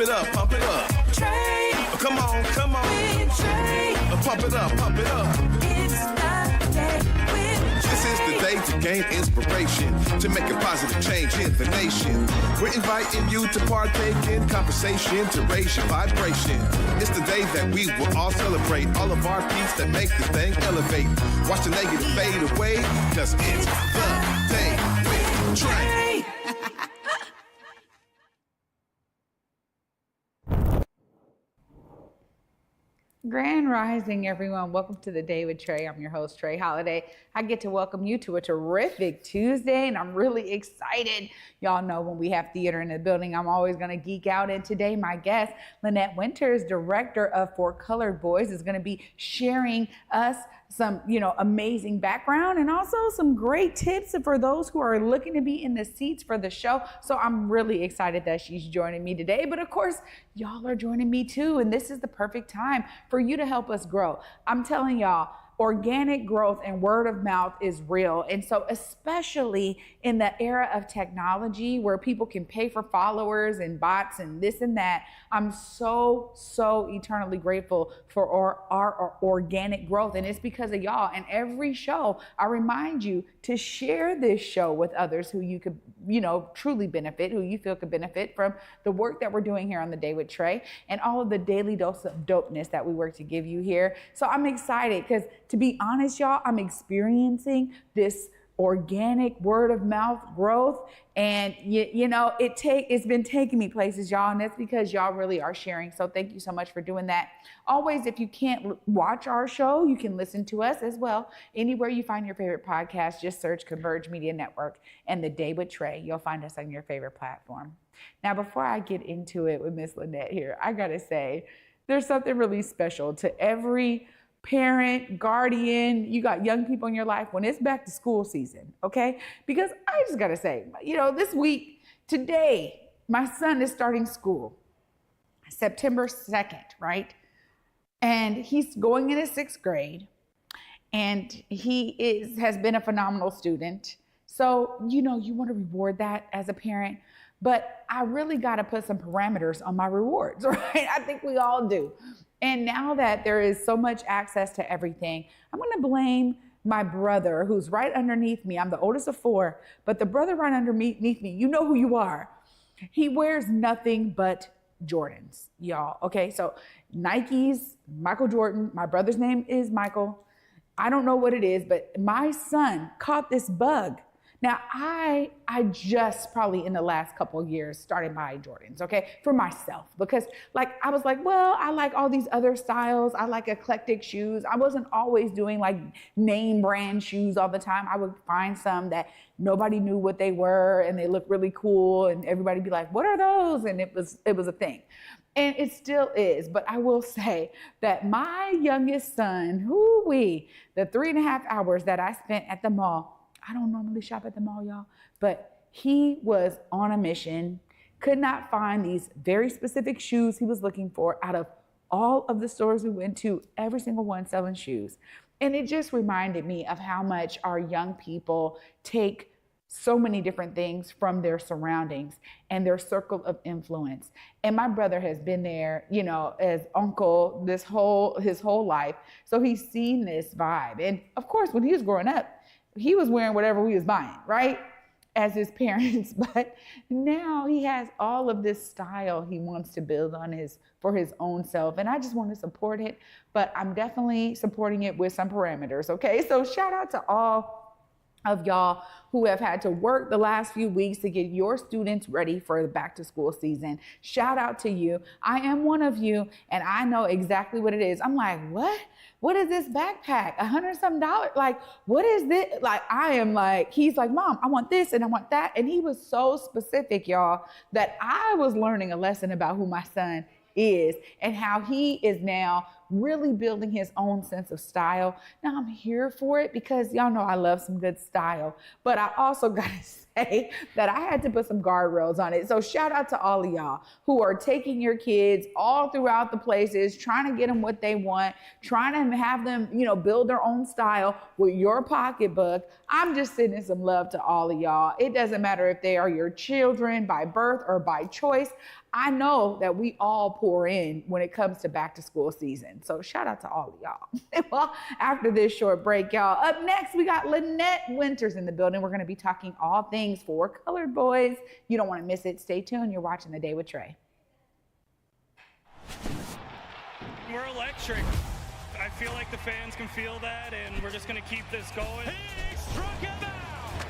it up, pump it up. Trae. Come on, come on. With Trae. Pump it up, pump it up. It's the day with This is the day to gain inspiration, to make a positive change in the nation. We're inviting you to partake in conversation, to raise your vibration. It's the day that we will all celebrate all of our peace that make this thing elevate. Watch the negative fade away, cause it's the day with Trae. Grand Rising, everyone. Welcome to the Day with Trae. I'm your host, Trae Holiday. I get to welcome you to a terrific Tuesday, and I'm really excited. Y'all know when we have theater in the building, I'm always going to geek out. And today, my guest, Lynette Winters, director of For Colored Boyz, is going to be sharing us some, amazing background and also some great tips for those who are looking to be in the seats for the show. So I'm really excited that she's joining me today. But of course, y'all are joining me too. And this is the perfect time for you to help us grow. I'm telling y'all, organic growth and word of mouth is real. And so especially in the era of technology where people can pay for followers and bots and this and that, I'm so eternally grateful for our organic growth. And it's because of y'all. And every show, I remind you to share this show with others who you could, truly benefit, who you feel could benefit from the work that we're doing here on the Day with Trae and all of the daily dose of dopeness that we work to give you here. So I'm excited because, to be honest, y'all, I'm experiencing this organic word of mouth growth, and it's been taking me places, y'all, and that's because y'all really are sharing. So thank you so much for doing that. Always, if you can't watch our show, you can listen to us as well. Anywhere you find your favorite podcast, just search Converge Media Network and The Day with Trae. You'll find us on your favorite platform. Now, before I get into it with Miss Lynette here, I gotta say, there's something really special to every parent, guardian, you got young people in your life when it's back to school season, okay? Because I just gotta say, this week, today, my son is starting school, September 2nd, right? And he's going into 6th grade, and he has been a phenomenal student. So, you want to reward that as a parent, but I really got to put some parameters on my rewards, right? I think we all do. And now that there is so much access to everything, I'm going to blame my brother who's right underneath me. I'm the oldest of 4, but the brother right underneath me, you know who you are. He wears nothing but Jordans, y'all. Okay, so Nikes, Michael Jordan, my brother's name is Michael. I don't know what it is, but my son caught this bug. Now, I just probably in the last couple of years started buying Jordans, okay, for myself, because I was like, well, I like all these other styles. I like eclectic shoes. I wasn't always doing like name brand shoes all the time. I would find some that nobody knew what they were and they looked really cool and everybody be like, what are those? And it was a thing. And it still is. But I will say that my youngest son, the 3.5 hours that I spent at the mall, I don't normally shop at the mall, y'all, but he was on a mission, could not find these very specific shoes he was looking for out of all of the stores we went to, every single one selling shoes. And it just reminded me of how much our young people take so many different things from their surroundings and their circle of influence. And my brother has been there, as uncle his whole life. So he's seen this vibe. And of course, when he was growing up, he was wearing whatever we was buying, right? As his parents. But now he has all of this style he wants to build on for his own self. And I just want to support it, but I'm definitely supporting it with some parameters, okay? So shout out to all of y'all who have had to work the last few weeks to get your students ready for the back to school season. Shout out to you. I am one of you, and I know exactly what it is. I'm like, what? What is this backpack? $100-something? Like, what is this? Like, he's like, Mom, I want this and I want that. And he was so specific, y'all, that I was learning a lesson about who my son is and how he is now really building his own sense of style. Now I'm here for it because y'all know I love some good style, but I also gotta say that I had to put some guardrails on it. So shout out to all of y'all who are taking your kids all throughout the places, trying to get them what they want, trying to have them, build their own style with your pocketbook. I'm just sending some love to all of y'all. It doesn't matter if they are your children by birth or by choice. I know that we all pour in when it comes to back to school season. So shout out to all of y'all. Well, after this short break, y'all, up next, we got Lynette Winters in the building. We're going to be talking all things For Colored Boyz. You don't want to miss it. Stay tuned. You're watching The Day with Trae. We're electric. I feel like the fans can feel that, and we're just going to keep this going. He struck him out.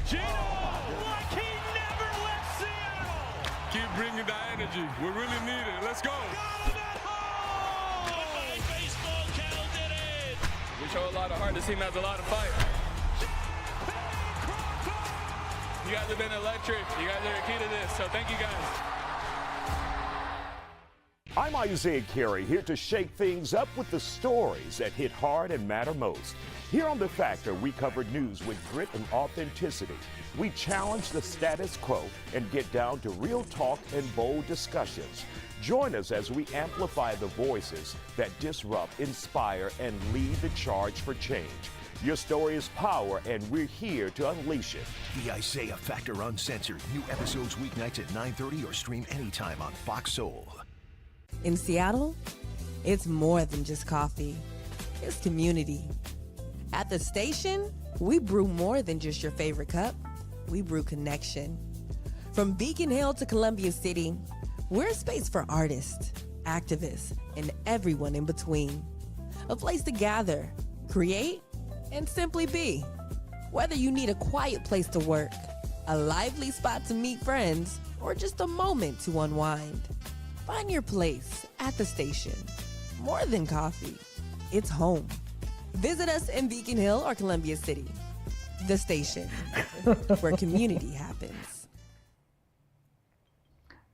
Gino, like he never left Seattle. Keep bringing the energy. We really need it. Let's go. Got him at home. The baseball count did it. We show a lot of heart. This team has a lot of fight. You guys have been electric. You guys are the key to this, so thank you guys. I'm Isaiah Carey, here to shake things up with the stories that hit hard and matter most. Here on The Factor, we cover news with grit and authenticity. We challenge the status quo and get down to real talk and bold discussions. Join us as we amplify the voices that disrupt, inspire, and lead the charge for change. Your story is power, and we're here to unleash it. The Isaiah Factor Uncensored. New episodes weeknights at 9:30 or stream anytime on Fox Soul. In Seattle, it's more than just coffee. It's community. At the station, we brew more than just your favorite cup. We brew connection. From Beacon Hill to Columbia City, we're a space for artists, activists, and everyone in between. A place to gather, create, and simply be. Whether you need a quiet place to work, a lively spot to meet friends, or just a moment to unwind, find your place at the station. More than coffee, it's home. Visit us in Beacon Hill or Columbia City. The station, where community happens.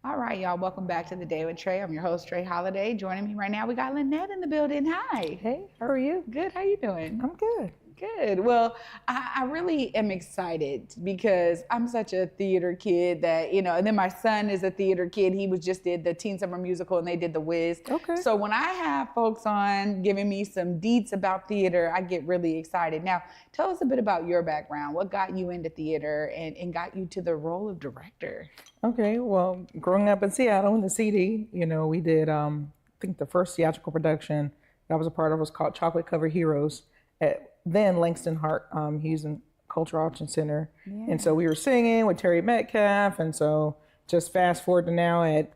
All right, y'all, welcome back to The Day with Trae. I'm your host, Trae Holiday. Joining me right now, we got Lynette in the building. Hi. Hey, how are you? Good, how you doing? I'm good. Good. Well, I really am excited because I'm such a theater kid that, and then my son is a theater kid. He did the Teen Summer Musical and they did The Wiz. Okay. So when I have folks on giving me some deets about theater, I get really excited. Now, tell us a bit about your background. What got you into theater and got you to the role of director? Okay, well, growing up in Seattle in the CD, we did, I think the first theatrical production that I was a part of was called Chocolate Cover Heroes at then Langston Hart, he's in Cultural Option Center. Yeah. And so we were singing with Terry Metcalf. And so just fast forward to now at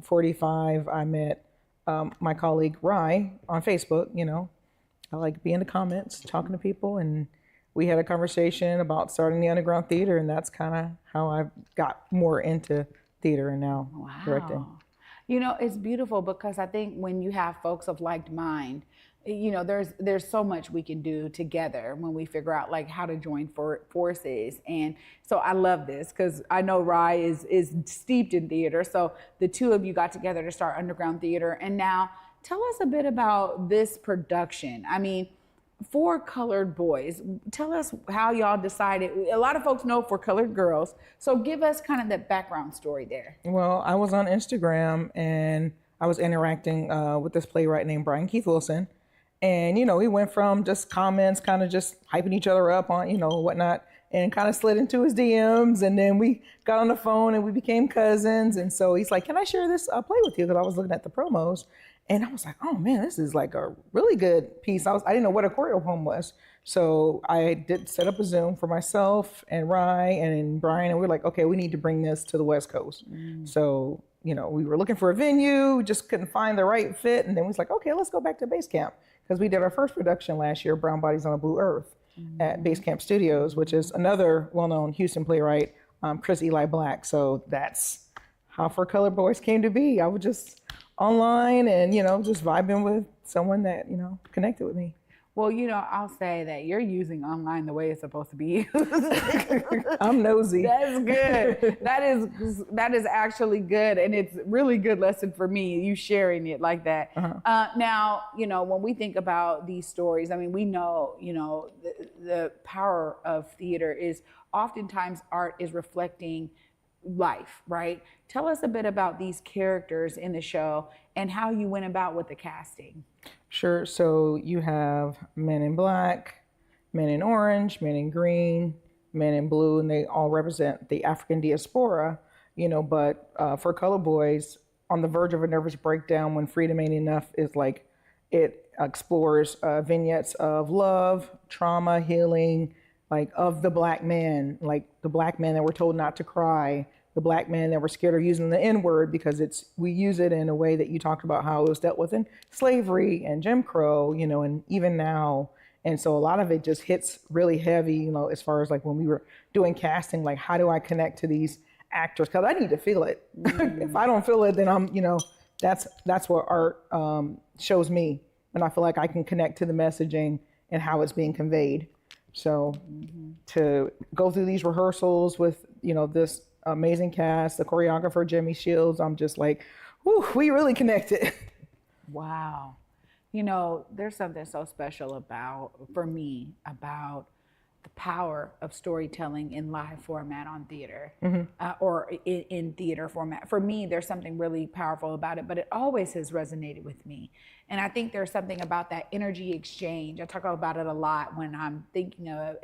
45, I met my colleague Rye on Facebook. I like being in the comments, talking to people. And we had a conversation about starting the underground theater. And that's kind of how I got more into theater and now directing. It's beautiful because I think when you have folks of like mind, there's so much we can do together when we figure out like how to join forces. And so I love this because I know Rye is steeped in theater. So the two of you got together to start underground theater. And now tell us a bit about this production. I mean, For Colored Boyz. Tell us how y'all decided. A lot of folks know For Colored Girls. So give us kind of the background story there. Well, I was on Instagram and I was interacting with this playwright named Brian Keith Wilson. And, we went from just comments, kind of just hyping each other up on, whatnot, and kind of slid into his DMs. And then we got on the phone and we became cousins. And so he's like, can I share this play with you? Because I was looking at the promos. And I was like, oh, man, this is like a really good piece. I didn't know what a choreo poem was. So I did set up a Zoom for myself and Rye and Brian. And we were like, okay, we need to bring this to the West Coast. So, we were looking for a venue, just couldn't find the right fit. And then we was like, okay, let's go back to base camp. Because we did our first production last year, Brown Bodies on a Blue Earth, at Base Camp Studios, which is another well-known Houston playwright, Chris Eli Black. So that's how For Colored Boyz came to be. I was just online and, just vibing with someone that, connected with me. Well, I'll say that you're using online the way it's supposed to be used. I'm nosy. That's good. That is actually good, and it's really good lesson for me. You sharing it like that. Now, when we think about these stories, I mean, we know, the power of theater is oftentimes art is reflecting life, right? Tell us a bit about these characters in the show and how you went about with the casting. Sure. So you have men in black, men in orange, men in green, men in blue, and they all represent the African diaspora, but For Colored Boyz, On the Verge of a Nervous Breakdown When Freedom Ain't Enough is like, it explores vignettes of love, trauma, healing, like of the black man, like the black man that we're told not to cry, the black man that we're scared of using the N-word because we use it in a way that you talked about how it was dealt with in slavery and Jim Crow, and even now. And so a lot of it just hits really heavy, as far as like when we were doing casting, like how do I connect to these actors? Because I need to feel it. If I don't feel it, then I'm, that's what art shows me. And I feel like I can connect to the messaging and how it's being conveyed. So to go through these rehearsals with, this amazing cast, the choreographer, Jimmy Shields, I'm just like, whew, we really connected. Wow. There's something so special for me, about the power of storytelling in live format on theater, or in theater format. For me, there's something really powerful about it, but it always has resonated with me. And I think there's something about that energy exchange. I talk about it a lot when I'm thinking of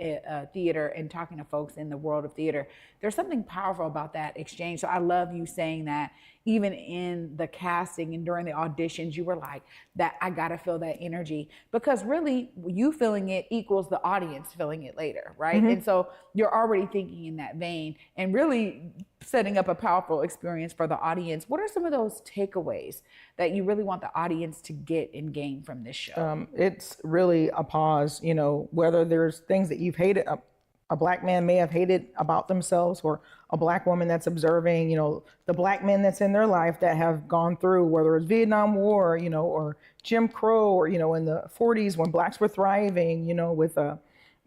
theater and talking to folks in the world of theater. There's something powerful about that exchange. So I love you saying that even in the casting and during the auditions, you were like, that I gotta feel that energy, because really you feeling it equals the audience feeling it later, right? And so you're already thinking in that vein and really setting up a powerful experience for the audience. What are some of those takeaways that you really want the audience to get and gain from this show? It's really a pause, whether there's things that you've hated, a black man may have hated about themselves, or a black woman that's observing, the black men that's in their life that have gone through, whether it's Vietnam War, or Jim Crow, or, in the 40s when blacks were thriving, with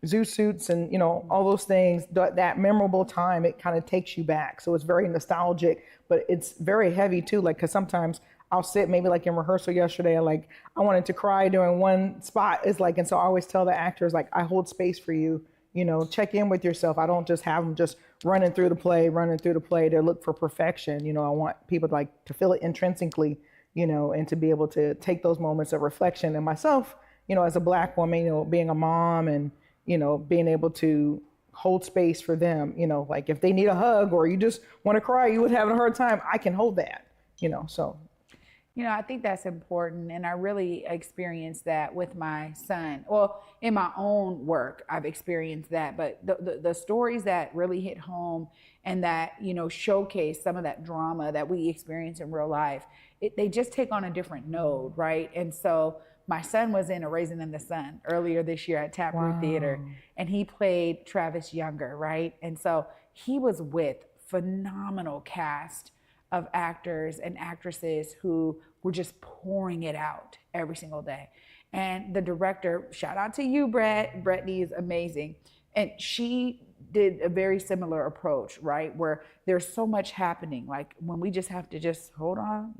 zoo suits and, all those things, that memorable time, it kind of takes you back. So it's very nostalgic, but it's very heavy too. Like, cause sometimes I'll sit maybe like in rehearsal yesterday, I wanted to cry during one spot. It's like, and so I always tell the actors, like, I hold space for you, check in with yourself. I don't just have them just running through the play to look for perfection. I want people to feel it intrinsically, and to be able to take those moments of reflection. And myself, as a black woman, being a mom and, being able to hold space for them, like if they need a hug or you just want to cry, you would have a hard time. I can hold that, so. I think that's important. And I really experienced that with my son. Well, in my own work, I've experienced that. But the stories that really hit home and that, showcase some of that drama that we experience in real life, they just take on a different node, right? And so my son was in A Raisin in the Sun earlier this year at Taproot Theater, and he played Travis Younger, right? And so he was with phenomenal cast of actors and actresses who were just pouring it out every single day. And the director, shout out to you, Brett. Brittany is amazing. And she did a very similar approach, right? Where there's so much happening. Like when we just have to just hold on,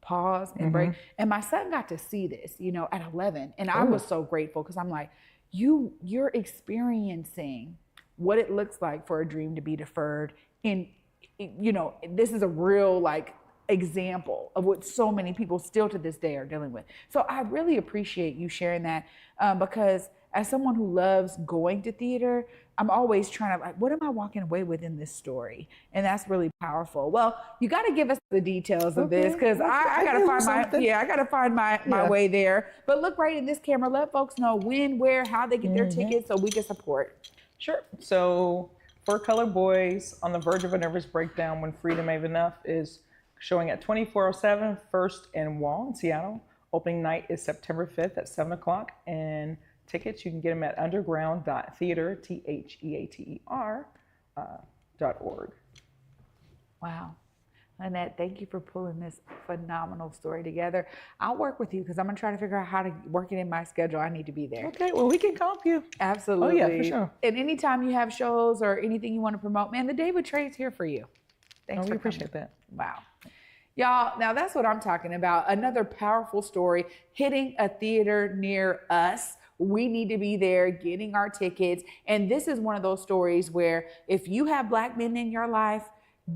pause and break. And my son got to see this, at 11. And I was so grateful because I'm like, you're experiencing what it looks like for a dream to be deferred in, this is a real example of what so many people still to this day are dealing with. So I really appreciate you sharing that because as someone who loves going to theater, I'm always trying to what am I walking away with in this story? And that's really powerful. Well, you got to give us the details of this because I got to find my way there. But look right in this camera. Let folks know when, where, how they get their tickets so we can support. Sure. So For Colored Boyz, On the Verge of a Nervous Breakdown When Freedom Ain't Enough is showing at 2407 First and Wall in Seattle. Opening night is September 5th at 7 o'clock. And tickets, you can get them at underground.theater, theater.org. Wow. Lynette, thank you for pulling this phenomenal story together. I'll work with you because I'm going to try to figure out how to work it in my schedule. I need to be there. Okay, well, we can comp you. Absolutely. Oh, yeah, for sure. And anytime you have shows or anything you want to promote, man, the Day with Trae is here for you. Thanks for we appreciate coming. that. Wow. Y'all, now that's what I'm talking about. Another powerful story hitting a theater near us. We need to be there getting our tickets. And this is one of those stories where if you have Black men in your life,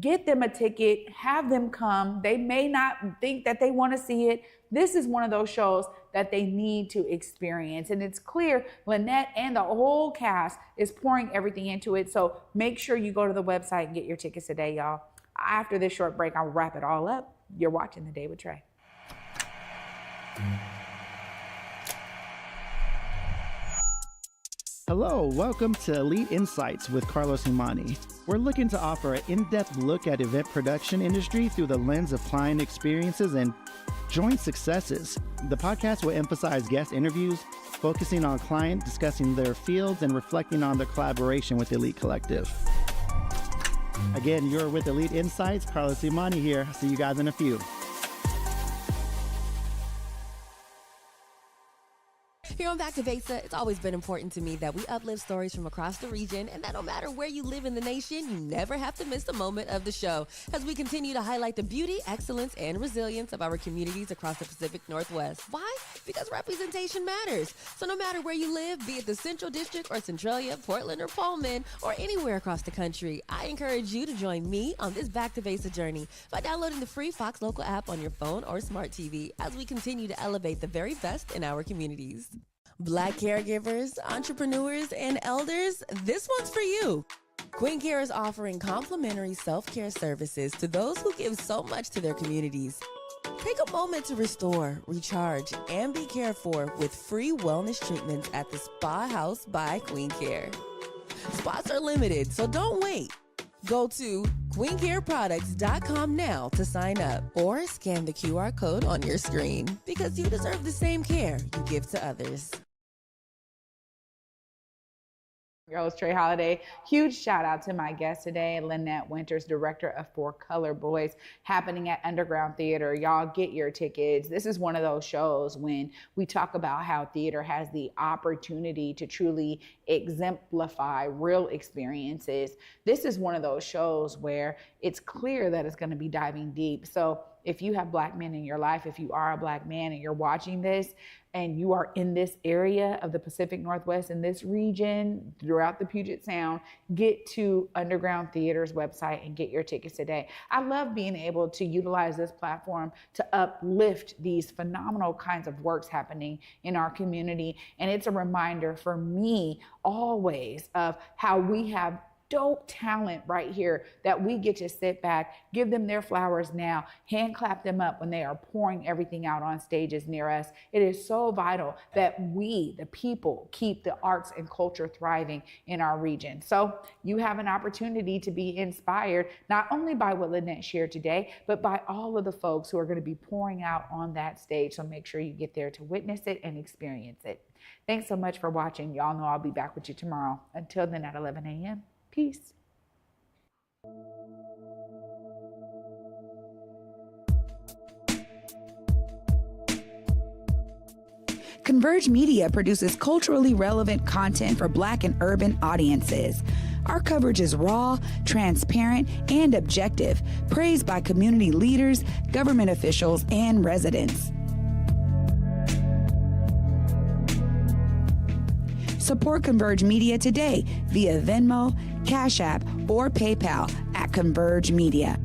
get them a ticket, have them come. They may not think that they want to see it. This is one of those shows that they need to experience. And it's clear Lynette and the whole cast is pouring everything into it. So make sure you go to the website and get your tickets today, y'all. After this short break, I'll wrap it all up. You're watching The Day with Trae. Hello, welcome to Elite Insights with Carlos Imani. We're looking to offer an in-depth look at event production industry through the lens of client experiences and joint successes. The podcast will emphasize guest interviews, focusing on client discussing their fields and reflecting on their collaboration with Elite Collective. Again, you're with Elite Insights. Carlos Imani here. See you guys in a few. Here on Back to Basa, it's always been important to me that we uplift stories from across the region and that no matter where you live in the nation, you never have to miss a moment of the show as we continue to highlight the beauty, excellence, and resilience of our communities across the Pacific Northwest. Why? Because representation matters. So no matter where you live, be it the Central District or Centralia, Portland or Pullman, or anywhere across the country, I encourage you to join me on this Back to Basa journey by downloading the free Fox Local app on your phone or smart TV as we continue to elevate the very best in our communities. Black caregivers, entrepreneurs, and elders, this one's for you. Queen Care is offering complimentary self-care services to those who give so much to their communities. Take a moment to restore, recharge, and be cared for with free wellness treatments at the Spa House by Queen Care. Spots are limited, so don't wait. Go to queencareproducts.com now to sign up or scan the QR code on your screen because you deserve the same care you give to others. Your host, Trae Holiday. Huge shout out to my guest today, Lynette Winters, director of For Colored Boyz, happening at Underground Theater. Y'all get your tickets. This is one of those shows when we talk about how theater has the opportunity to truly exemplify real experiences. This is one of those shows where it's clear that it's going to be diving deep. So if you have Black men in your life, if you are a Black man and you're watching this and you are in this area of the Pacific Northwest, in this region, throughout the Puget Sound, get to Underground Theater's website and get your tickets today. I love being able to utilize this platform to uplift these phenomenal kinds of works happening in our community. And it's a reminder for me always of how we have dope talent right here that we get to sit back, give them their flowers now, hand clap them up when they are pouring everything out on stages near us. It is so vital that we, the people, keep the arts and culture thriving in our region. So you have an opportunity to be inspired, not only by what Lynette shared today, but by all of the folks who are going to be pouring out on that stage. So make sure you get there to witness it and experience it. Thanks so much for watching. Y'all know I'll be back with you tomorrow. Until then at 11 a.m. Peace. Converge Media produces culturally relevant content for Black and urban audiences. Our coverage is raw, transparent, and objective, praised by community leaders, government officials, and residents. Support Converge Media today via Venmo, Cash App, or PayPal at Converge Media.